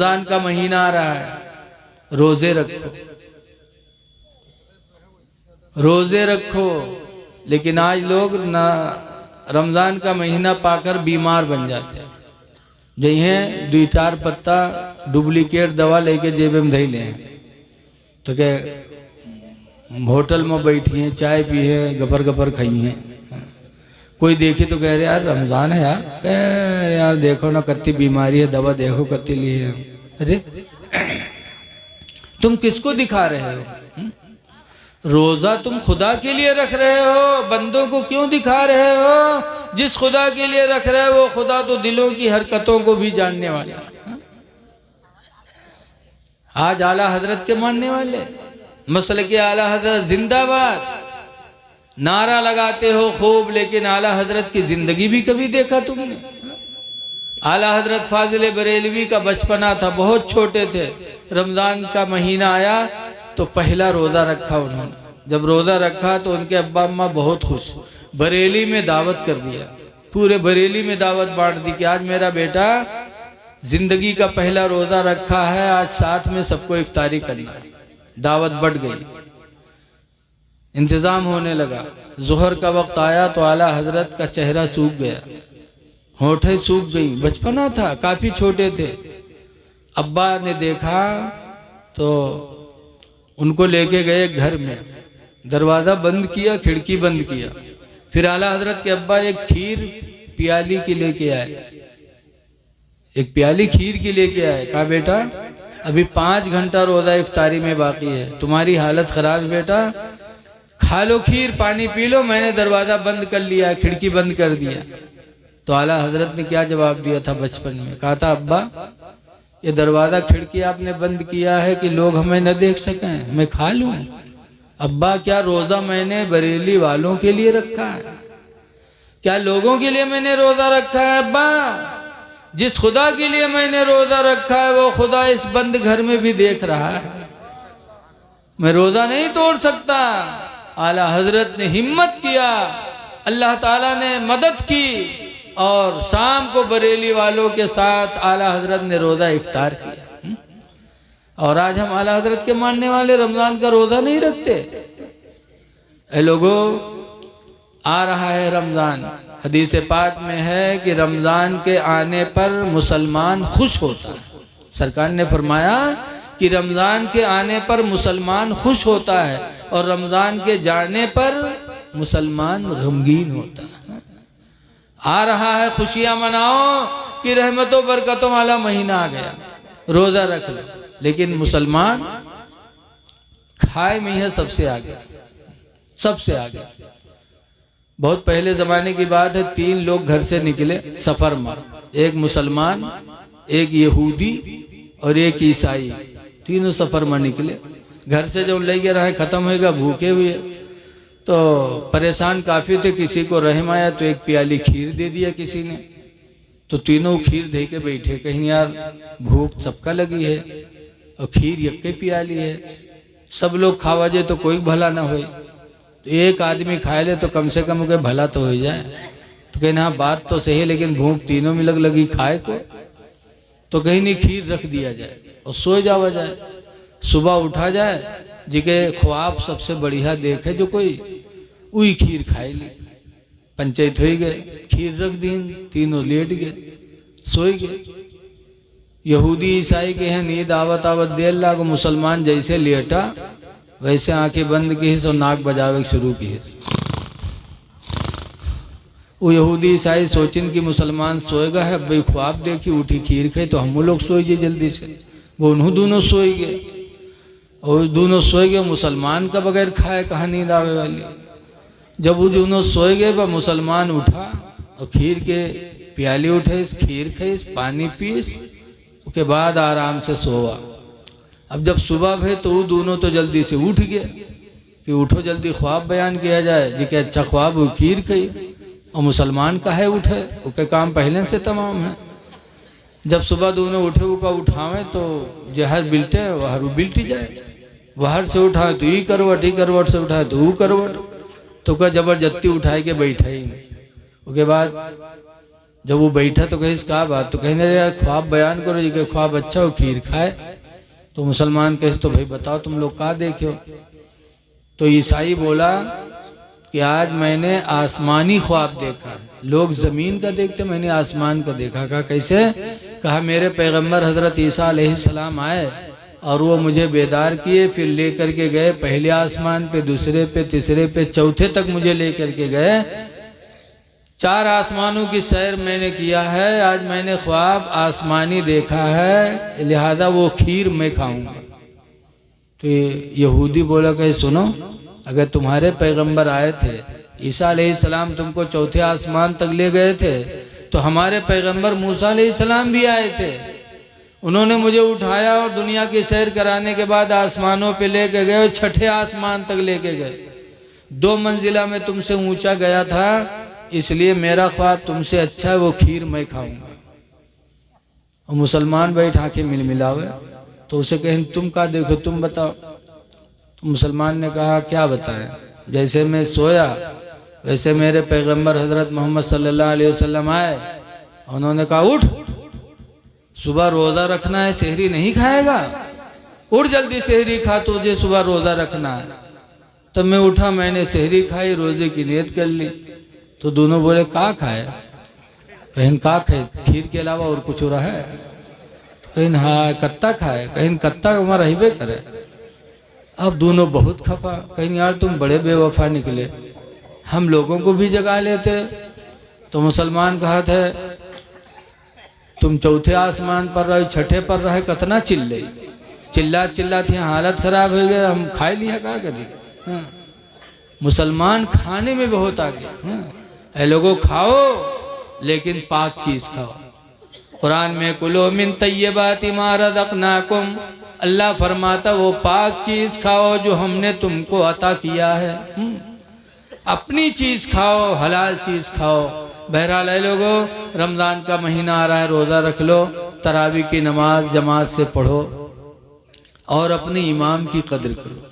रमजान का महीना आ रहा है, रोजे रखो, रोजे रखो। लेकिन आज लोग ना रमजान का महीना पाकर बीमार बन जाते हैं। जइहे 2-4 पत्ता डुप्लीकेट दवा लेके जेब में धई ले, तो क्या होटल में बैठी हैं, चाय पी है, गपर गपर खाई हैं। कोई देखे तो कह रहे यार रमजान है यार, यार देखो ना कत्ती बीमारी है, दवा देखो कत्ती ली है। अरे तुम किसको दिखा रहे हो? रोजा तुम खुदा के लिए रख रहे हो, बंदों को क्यों दिखा रहे हो? जिस खुदा के लिए रख रहे हो वो खुदा तो दिलों की हरकतों को भी जानने वाला है। आज आला हजरत के मानने वाले, मसले के आला हजरत जिंदाबाद नारा लगाते हो खूब, लेकिन आला हजरत की जिंदगी भी कभी देखा तुमने? आला हजरत फाजिल बरेलवी का बचपना था, बहुत छोटे थे। रमजान का महीना आया तो पहला रोज़ा रखा उन्होंने। जब रोज़ा रखा तो उनके अब्बा अम्मा बहुत खुश, बरेली में दावत कर दिया, पूरे बरेली में दावत बांट दी कि आज मेरा बेटा जिंदगी का पहला रोज़ा रखा है, आज साथ में सबको इफ्तारी करना है। दावत बढ़ गई, इंतज़ाम होने लगा। ज़ोहर का वक्त आया तो आला हजरत का चेहरा सूख गया, होठें सूख गई। बचपना था, काफ़ी छोटे थे। अब्बा ने देखा तो उनको लेके गए घर में, दरवाज़ा बंद किया, खिड़की बंद किया। फिर आला हजरत के अब्बा एक खीर प्याली की लेके आए, एक प्याली खीर की लेके आए। कहा बेटा अभी 5 घंटा रोज़ा इफ्तारी में बाकी है, तुम्हारी हालत ख़राब है बेटा, खा लो खीर, पानी पी लो, मैंने दरवाज़ा बंद कर लिया, खिड़की बंद कर दिया। तो आला हजरत ने क्या जवाब दिया था बचपन में? कहा था अब्बा ये दरवाज़ा खिड़की आपने बंद किया है कि लोग हमें न देख सकें, मैं खा लूँ? अब्बा क्या रोज़ा मैंने बरेली वालों के लिए रखा है? क्या लोगों के लिए मैंने रोज़ा रखा है? अब्बा जिस खुदा के लिए मैंने रोज़ा रखा है वो खुदा इस बंद घर में भी देख रहा है, मैं रोज़ा नहीं तोड़ सकता। आला हजरत ने हिम्मत किया, अल्लाह ताला ने मदद की और शाम को बरेली वालों के साथ आला हजरत ने रोज़ा इफ्तार किया। और आज हम आला हजरत के मानने वाले रमज़ान का रोज़ा नहीं रखते। ऐ लोगों, आ रहा है रमज़ान, हदीस पाक में है कि रमज़ान के आने पर मुसलमान खुश होता है। सरकार ने फरमाया कि रमज़ान के आने पर मुसलमान खुश होता है और रमज़ान के जाने पर मुसलमान गमगीन होता है। आ रहा है, खुशियाँ मनाओ कि रहमतों बरकतों वाला महीना आ गया, रोज़ा रख लो। लेकिन मुसलमान खाए में है सबसे आगे, सबसे आगे। बहुत पहले ज़माने की बात है, 3 लोग घर से निकले सफ़र में, एक मुसलमान, एक यहूदी और एक ईसाई, तीनों सफ़र में निकले। घर से जब ले गए रहे ख़त्म होएगा, भूखे हुए तो परेशान काफ़ी थे। किसी को रहम आया तो एक प्याली खीर दे दिया किसी ने, तो तीनों खीर दे के बैठे, कहीं यार भूख सबका लगी है और खीर यक्के प्याली है, सब लोग खावा जाए तो कोई भला ना हो, तो एक आदमी खाए ले तो कम से कम कोई भला तो हो जाए। तो कहीं हाँ बात तो सही है, लेकिन भूख तीनों में लगी खाए को, तो कहीं नहीं खीर रख दिया जाए और सो जावा जाए। सुबह उठा जाए, जिके ख्वाब सबसे बढ़िया देखे जो कोई, वही खीर खाए ली। पंचायत हो गए, खीर रख दी, तीनों लेट गए, सोए गए। यहूदी ईसाई के हैं नींद आवत आवत देर लाग, मुसलमान जैसे लेटा वैसे आंखें बंद की और नाक बजावे शुरू की। वो यहूदी ईसाई सोचिन कि मुसलमान सोएगा है, भाई ख्वाब देखी उठी खीर खाई तो हम लोग सोए गए जल्दी से। वो उन्हों दोनों सोए गए और दोनों सोए गए। मुसलमान का बगैर खाए कहाँ नींद आवे वाली। जब वो दोनों सोए गए वह मुसलमान उठा और खीर के प्याली उठे, खीर खाइस, पानी पीस, उसके बाद आराम से सोआ। अब जब सुबह भे तो वो दोनों तो जल्दी से उठ गए कि उठो जल्दी ख्वाब बयान किया जाए, जी के अच्छा ख्वाब वो खीर खाई। और मुसलमान काहे उठे, उसके काम पहले से तमाम है। जब सुबह दोनों उठे उसका उठावें तो जहर बिल्टे वहर बिल्टी जाए, वहर से उठाए तो ई करवट, ई करवट से उठाए तो वो करवट, तो क्या जबरदस्ती उठाए के बैठा ही। उसके बाद जब वो बैठा तो कहे इसका बात, तो कहने लगे यार ख्वाब बयान करो जी, के ख्वाब अच्छा हो खीर खाए। तो मुसलमान कहे तो भाई बताओ तुम लोग क्या देखे हो। तो ईसाई बोला कि आज मैंने आसमानी ख्वाब देखा। लोग ज़मीन का देखते, मैंने आसमान का देखा। कहा कैसे? कहा मेरे पैगंबर हज़रत ईसा अलैहिस्सलाम आए और वो मुझे बेदार किए, फिर ले करके गए पहले आसमान पे, दूसरे पे, तीसरे पे, चौथे तक मुझे ले करके गए। 4 आसमानों की सैर मैंने किया है। आज मैंने ख्वाब आसमानी देखा है, लिहाजा वो खीर मैं खाऊंगा। तो यहूदी बोला कि सुनो, अगर तुम्हारे पैगंबर आए थे, ईसा अलैहिस्सलाम तुमको चौथे आसमान तक ले गए थे, तो हमारे पैगंबर मूसा अलैहिस्सलाम भी आए थे। उन्होंने मुझे उठाया और दुनिया की सैर कराने के बाद आसमानों पे लेके गए और छठे आसमान तक लेके गए। 2 मंजिला में तुमसे ऊंचा गया था, इसलिए मेरा ख्वाब तुमसे अच्छा है, वो खीर मैं खाऊंगा। और मुसलमान बैठा के मिलमिलावे, तो उसे कहें तुम क्या देखो, तुम बताओ। तो मुसलमान ने कहा क्या बताएं, जैसे मैं सोया वैसे मेरे पैगंबर हजरत मोहम्मद सल्लल्लाहु अलैहि वसल्लम आए। उन्होंने कहा उठ, सुबह रोज़ा रखना है, सहरी नहीं खाएगा, उठ जल्दी सहरी खा, तुझे सुबह रोज़ा रखना है। तब मैं उठा, मैंने सहरी खाई, रोज़े की नियत कर ली। तो दोनों बोले का खाए? कहीं का खाए, खीर के अलावा और कुछ हो रहा है? कहीं हाँ कत्ता खाए, कहीं कत्ता हमारा रहीबे करे। अब दोनों बहुत खफा, कहीं यार तुम बड़े बेवफा निकले, हम लोगों को भी जगा लेते। तो मुसलमान कहा था तुम चौथे आसमान पर रहे, छठे पर रहे, कतना चिल्ला थी, हालत खराब हो गया, हम खाए लिया क्या करें। हाँ। मुसलमान खाने में बहुत आगे। हाँ। लोगों खाओ लेकिन पाक चीज खाओ। कुरान में कुलो मिन तय्यबाति मा रज़क़नाकुम, अल्लाह फरमाता वो पाक चीज खाओ जो हमने तुमको अता किया है। अपनी चीज खाओ, हलाल चीज खाओ। बहरहाल है लोगों, रमज़ान का महीना आ रहा है, रोज़ा रख लो, तरावी की नमाज जमात से पढ़ो और अपने इमाम की कदर करो।